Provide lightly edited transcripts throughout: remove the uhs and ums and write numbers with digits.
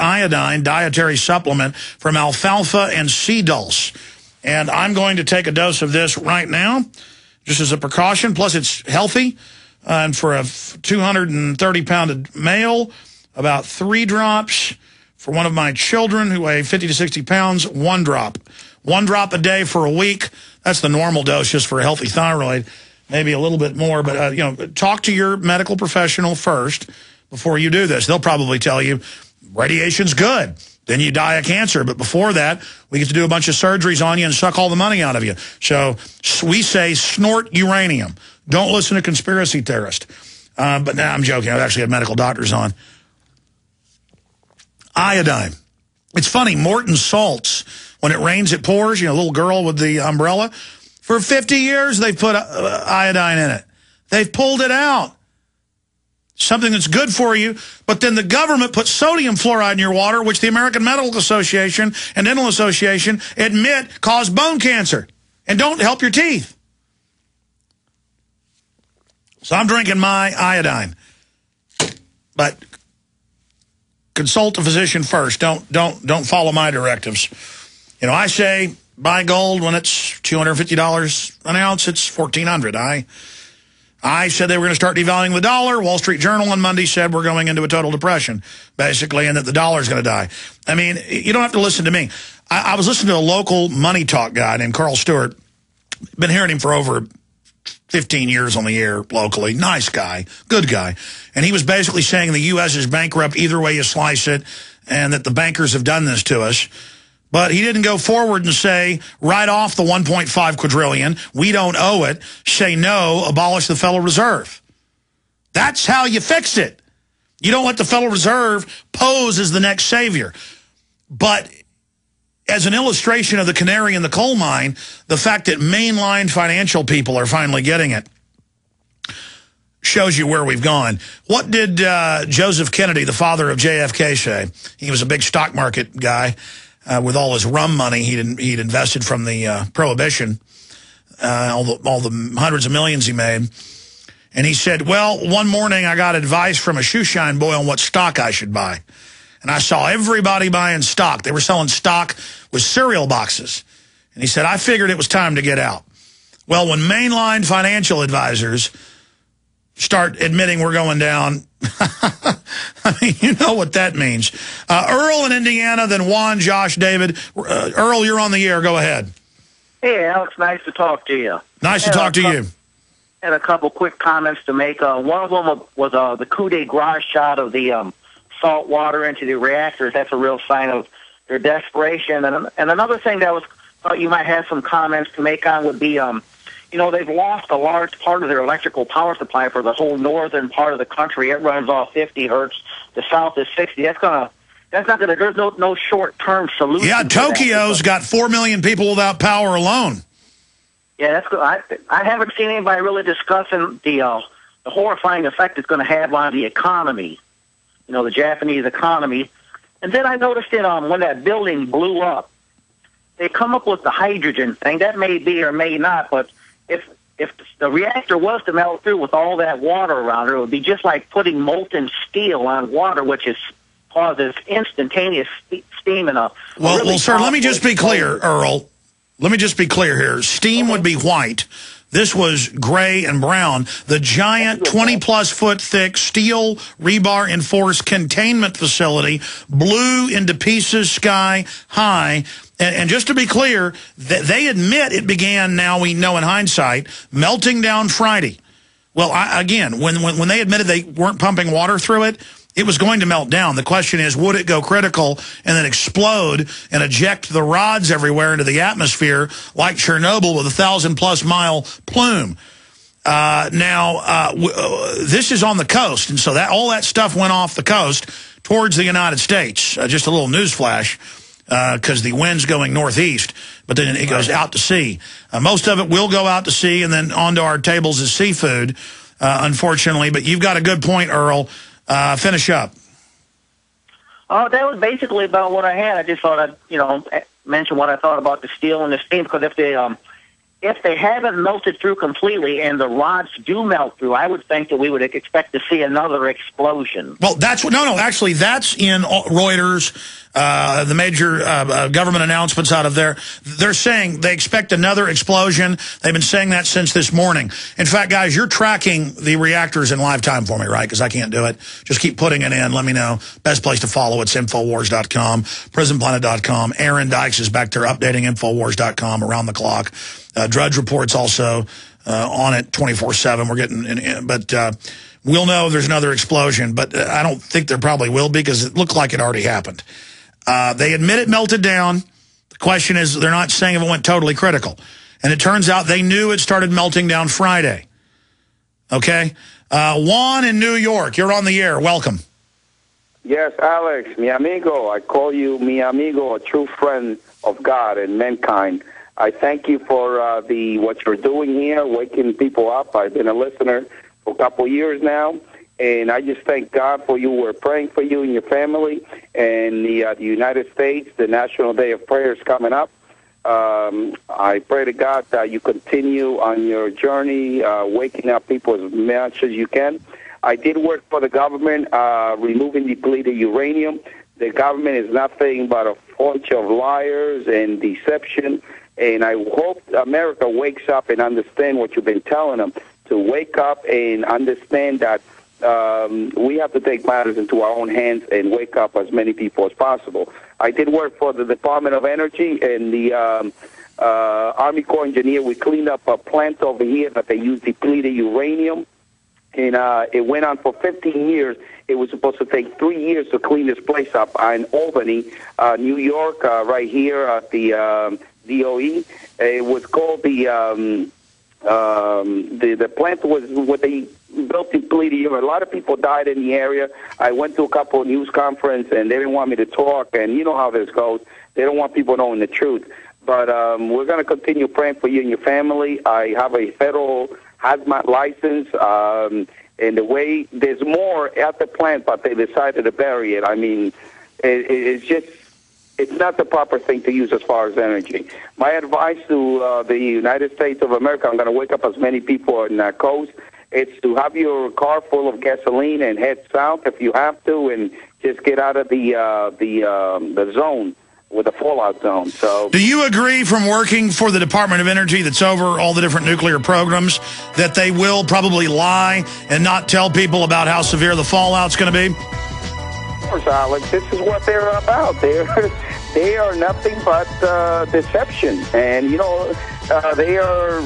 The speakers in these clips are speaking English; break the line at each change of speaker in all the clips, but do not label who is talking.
iodine dietary supplement from alfalfa and sea dulse. And I'm going to take a dose of this right now, just as a precaution. Plus, it's healthy. And for a 230-pound male, about 3 drops. For one of my children who weigh 50 to 60 pounds, 1 drop. 1 drop a day for a week. That's the normal dose just for a healthy thyroid. Maybe a little bit more. But, you know, talk to your medical professional first before you do this. They'll probably tell you radiation's good. Then you die of cancer. But before that, we get to do a bunch of surgeries on you and suck all the money out of you. So we say snort uranium. Don't listen to conspiracy theorists. But now I'm joking. I've actually had medical doctors on. Iodine. It's funny, Morton Salts, when it rains, it pours, you know, little girl with the umbrella. For 50 years, they've put iodine in it. They've pulled it out. Something that's good for you, but then the government put sodium fluoride in your water, which the American Medical Association and Dental Association admit cause bone cancer and don't help your teeth. So I'm drinking my iodine. But consult a physician first. Don't follow my directives. You know, I say buy gold when it's $250 an ounce. It's $1,400. I said they were going to start devaluing the dollar. Wall Street Journal on Monday said we're going into a total depression, basically, and that the dollar's going to die. I mean, you don't have to listen to me. I was listening to a local money talk guy named Carl Stewart. Been hearing him for over 15 years on the air locally. Nice guy, good guy. And he was basically saying the U.S. is bankrupt either way you slice it, and that the bankers have done this to us. But he didn't go forward and say, write off the $1.5 quadrillion. We don't owe it. Say no, abolish the Federal Reserve. That's how you fix it. You don't let the Federal Reserve pose as the next savior. But as an illustration of the canary in the coal mine, the fact that mainline financial people are finally getting it shows you where we've gone. What did Joseph Kennedy, the father of JFK, say? He was a big stock market guy. With all his rum money he'd invested from the Prohibition, all the hundreds of millions he made. And he said, well, one morning I got advice from a shoeshine boy on what stock I should buy. And I saw everybody buying stock. They were selling stock with cereal boxes. And he said, I figured it was time to get out. Well, when mainline financial advisors start admitting we're going down, I mean, you know what that means. Earl in Indiana, then Juan, Josh, David. Earl, you're on the air. Go ahead.
Hey, Alex, nice to talk to you.
Nice to talk to you.
Had a couple quick comments to make. One of them was the coup de grace shot of the salt water into the reactors. That's a real sign of their desperation. And another thing that thought you might have some comments to make on would be, you know, they've lost a large part of their electrical power supply for the whole northern part of the country. It runs off 50 hertz. The south is 60. That's not gonna. There's no short-term solution.
Yeah, Tokyo's got 4 million people without power alone.
Yeah, that's good. I haven't seen anybody really discussing the horrifying effect it's going to have on the economy. You know, the Japanese economy. And then I noticed that when that building blew up, they come up with the hydrogen thing. That may be or may not, but if the reactor was to melt through with all that water around it, it would be just like putting molten steel on water, which causes instantaneous steam in a...
Well, sir, let me just be clear, Earl. Let me just be clear here. Steam would be white. This was gray and brown. The giant 20-plus foot thick steel rebar enforced containment facility blew into pieces sky high. And just to be clear, they admit it began, now we know in hindsight, melting down Friday. Well, again, when they admitted they weren't pumping water through it, it was going to melt down. The question is, would it go critical and then explode and eject the rods everywhere into the atmosphere like Chernobyl with a 1,000-plus mile plume? This is on the coast, and so all that stuff went off the coast towards the United States. Just a little news flash, because the wind's going northeast, but then it goes out to sea. Most of it will go out to sea, and then onto our tables as seafood, unfortunately. But you've got a good point, Earl. Finish up.
Oh, that was basically about what I had. I just thought I'd, mention what I thought about the steel and the steam, because if if they haven't melted through completely and the rods do melt through, I would think that we would expect to see another explosion.
Well, that's what, no, actually, that's in Reuters, the major government announcements out of there. They're saying they expect another explosion. They've been saying that since this morning. In fact, guys, you're tracking the reactors in live time for me, right? Because I can't do it. Just keep putting it in. Let me know. Best place to follow, it's InfoWars.com, PrisonPlanet.com. Aaron Dykes is back there updating InfoWars.com around the clock. Drudge Report's also on it 24/7. We're getting, but we'll know if there's another explosion. But I don't think there probably will be because it looked like it already happened. They admit it melted down. The question is, they're not saying if it went totally critical. And it turns out they knew it started melting down Friday. Okay? Juan in New York, you're on the air. Welcome.
Yes, Alex, mi amigo. I call you mi amigo, a true friend of God and mankind. I thank you for what you're doing here, waking people up. I've been a listener for a couple of years now, and I just thank God for you. We're praying for you and your family, and the United States, the National Day of Prayer is coming up. I pray to God that you continue on your journey, waking up people as much as you can. I did work for the government, removing depleted uranium. The government is nothing but a bunch of liars and deception. And I hope America wakes up and understand what you've been telling them, to wake up and understand that we have to take matters into our own hands and wake up as many people as possible. I did work for the Department of Energy and the Army Corps Engineer. We cleaned up a plant over here that they use depleted uranium, and it went on for 15 years. It was supposed to take 3 years to clean this place up in Albany, New York, right here at the DOE. It was called the plant was what they built depleted uranium. A lot of people died in the area. I went to a couple of news conferences, and they didn't want me to talk, and you know how this goes. They don't want people knowing the truth. But we're going to continue praying for you and your family. I have a federal hazmat license, and the way there's more at the plant, but they decided to bury it. I mean, it's just, it's not the proper thing to use as far as energy. My advice to the United States of America, I'm going to wake up as many people on that coast, it's to have your car full of gasoline and head south if you have to, and just get out of the zone, with the fallout zone. So,
do you agree, from working for the Department of Energy that's over all the different nuclear programs, that they will probably lie and not tell people about how severe the fallout's going to be?
Of course, Alex. This is what they're about. They are nothing but deception. And, you know, they are...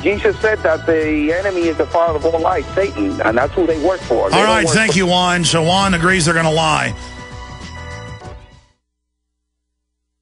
Jesus said that the enemy is the father of all lies, Satan, and that's who they work for. All
right, thank you, Juan. So Juan agrees they're going to lie.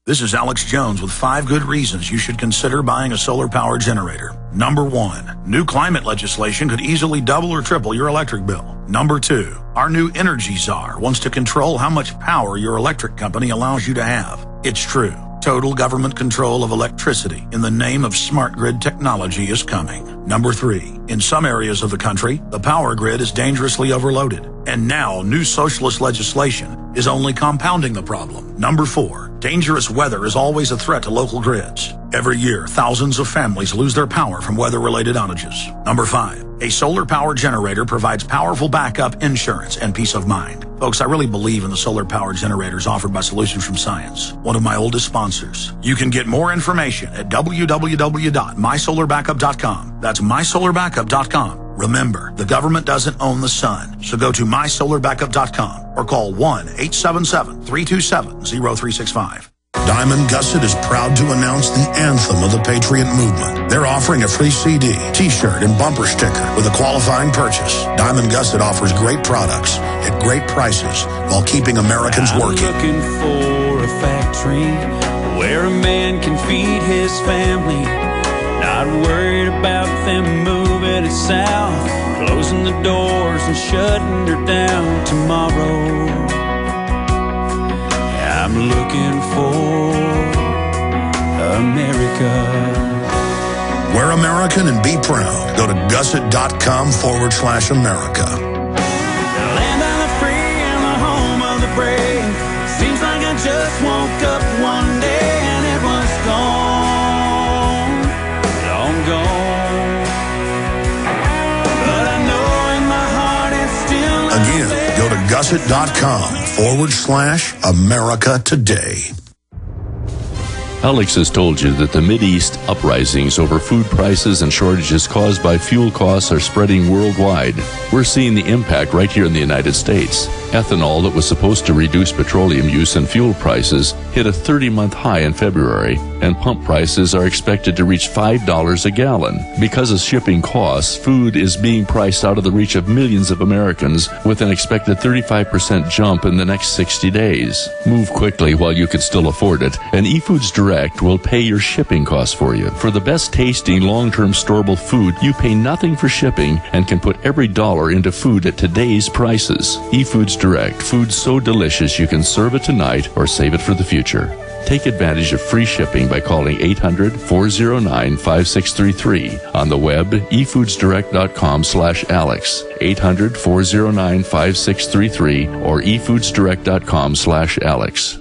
This is Alex Jones with 5 good reasons you should consider buying a solar power generator. Number 1, new climate legislation could easily double or triple your electric bill. Number 2, our new energy czar wants to control how much power your electric company allows you to have. It's true. Total government control of electricity in the name of smart grid technology is coming. Number 3, in some areas of the country, the power grid is dangerously overloaded. And now, new socialist legislation is only compounding the problem. Number 4, dangerous weather is always a threat to local grids. Every year, thousands of families lose their power from weather-related outages. Number 5, a solar power generator provides powerful backup insurance and peace of mind. Folks, I really believe in the solar power generators offered by Solutions from Science, one of my oldest sponsors. You can get more information at www.mysolarbackup.com. That's mysolarbackup.com. Remember, the government doesn't own the sun, so go to mysolarbackup.com or call 1-877-327-0365. Diamond Gusset is proud to announce the anthem of the Patriot Movement. They're offering a free CD, T-shirt, and bumper sticker with a qualifying purchase. Diamond Gusset offers great products at great prices while keeping Americans working.
I'm looking for a factory where a man can feed his family, not worried about them moving it south, closing the doors and shutting her down tomorrow. I'm looking for America.
We're American and be proud. Go to gusset.com/America.
The land of the free and the home of the brave. Seems like I just woke up one day and it was gone.
Fawcett.com/America Today.
Alex has told you that the Mideast uprisings over food prices and shortages caused by fuel costs are spreading worldwide. We're seeing the impact right here in the United States. Ethanol that was supposed to reduce petroleum use and fuel prices hit a 30-month high in February, and pump prices are expected to reach $5 a gallon. Because of shipping costs, food is being priced out of the reach of millions of Americans with an expected 35% jump in the next 60 days. Move quickly while you can still afford it, and eFoods Direct will pay your shipping costs for you. For the best tasting, long-term storable food, you pay nothing for shipping and can put every dollar into food at today's prices. eFoods Direct, food so delicious you can serve it tonight or save it for the future. Take advantage of free shipping by calling 800-409-5633. On the web, efoodsdirect.com/Alex, 800-409-5633, or efoodsdirect.com/Alex.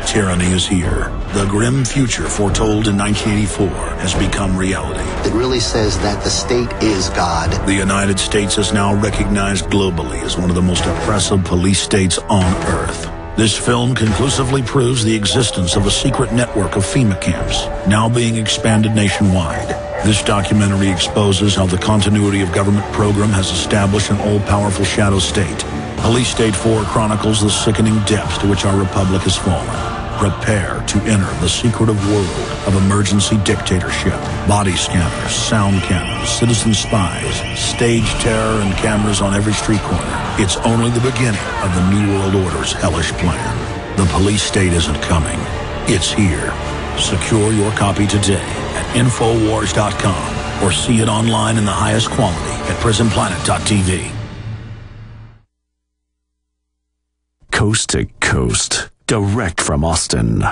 Tyranny is here. The grim future foretold in 1984 has become reality.
It really says that the state is God.
The United States is now recognized globally as one of the most oppressive police states on earth. This film conclusively proves the existence of a secret network of FEMA camps, now being expanded nationwide. This documentary exposes how the continuity of government program has established an all-powerful shadow state. Police State 4 chronicles the sickening depths to which our republic has fallen. Prepare to enter the secretive world of emergency dictatorship. Body scanners, sound cannons, citizen spies, stage terror, and cameras on every street corner. It's only the beginning of the New World Order's hellish plan. The police state isn't coming. It's here. Secure your copy today at INFOWARS.com or see it online in the highest quality at PrisonPlanet.tv.
Coast to coast, direct from Austin.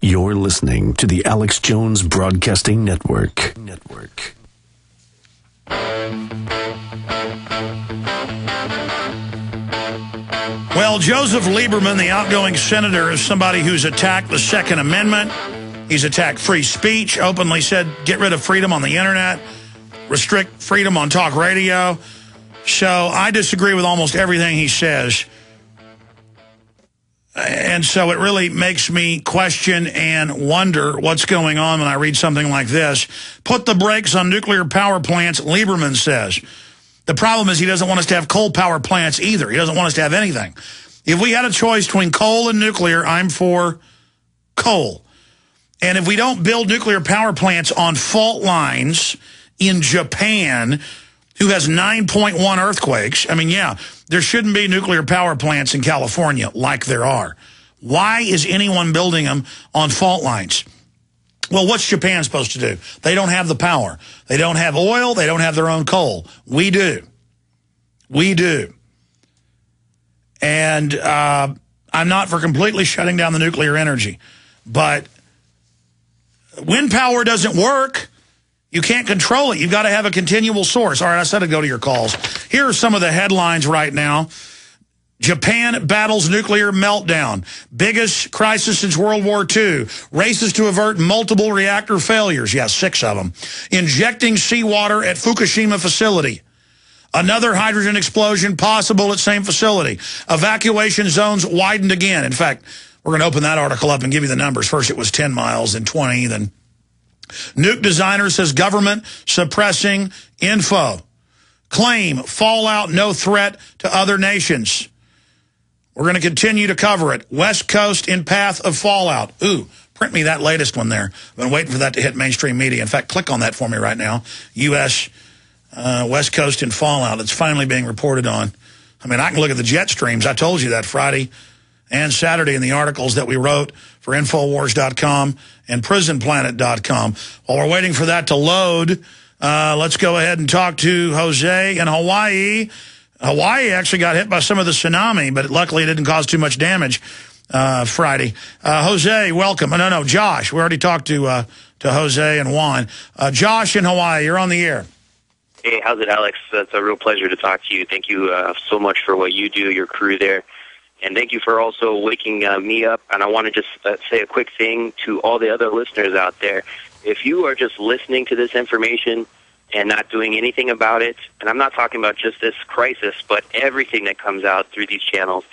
You're listening to the Alex Jones Broadcasting Network.
Well, Joseph Lieberman, the outgoing senator, is somebody who's attacked the Second Amendment. He's attacked free speech, openly said get rid of freedom on the internet, restrict freedom on talk radio. So I disagree with almost everything he says. And so it really makes me question and wonder what's going on when I read something like this. Put the brakes on nuclear power plants, Lieberman says. The problem is he doesn't want us to have coal power plants either. He doesn't want us to have anything. If we had a choice between coal and nuclear, I'm for coal. And if we don't build nuclear power plants on fault lines in Japan, who has 9.1 earthquakes, I mean, yeah, there shouldn't be nuclear power plants in California like there are. Why is anyone building them on fault lines? Well, what's Japan supposed to do? They don't have the power. They don't have oil. They don't have their own coal. We do. We do. And I'm not for completely shutting down the nuclear energy. But wind power doesn't work. You can't control it. You've got to have a continual source. All right, I said I'd go to your calls. Here are some of the headlines right now. Japan battles nuclear meltdown. Biggest crisis since World War II. Races to avert multiple reactor failures. Yeah, 6 of them. Injecting seawater at Fukushima facility. Another hydrogen explosion possible at same facility. Evacuation zones widened again. In fact, we're going to open that article up and give you the numbers. First it was 10 miles, then 20, then... Nuke designer says government suppressing info. Claim fallout no threat to other nations. We're going to continue to cover it. West Coast in path of fallout. Ooh, print me that latest one there. I've been waiting for that to hit mainstream media. In fact, click on that for me right now. U.S. West Coast in fallout. It's finally being reported on. I mean, I can look at the jet streams. I told you that Friday and Saturday in the articles that we wrote for Infowars.com and PrisonPlanet.com. While we're waiting for that to load, let's go ahead and talk to Jose in Hawaii. Hawaii actually got hit by some of the tsunami, but luckily it didn't cause too much damage Friday. Jose, welcome. No, Josh. We already talked to Jose and Juan. Josh in Hawaii, you're on the air.
Hey, how's it, Alex? It's a real pleasure to talk to you. Thank you so much for what you do, your crew there. And thank you for also waking me up. And I want to just say a quick thing to all the other listeners out there. If you are just listening to this information, and not doing anything about it. And I'm not talking about just this crisis, but everything that comes out through these channels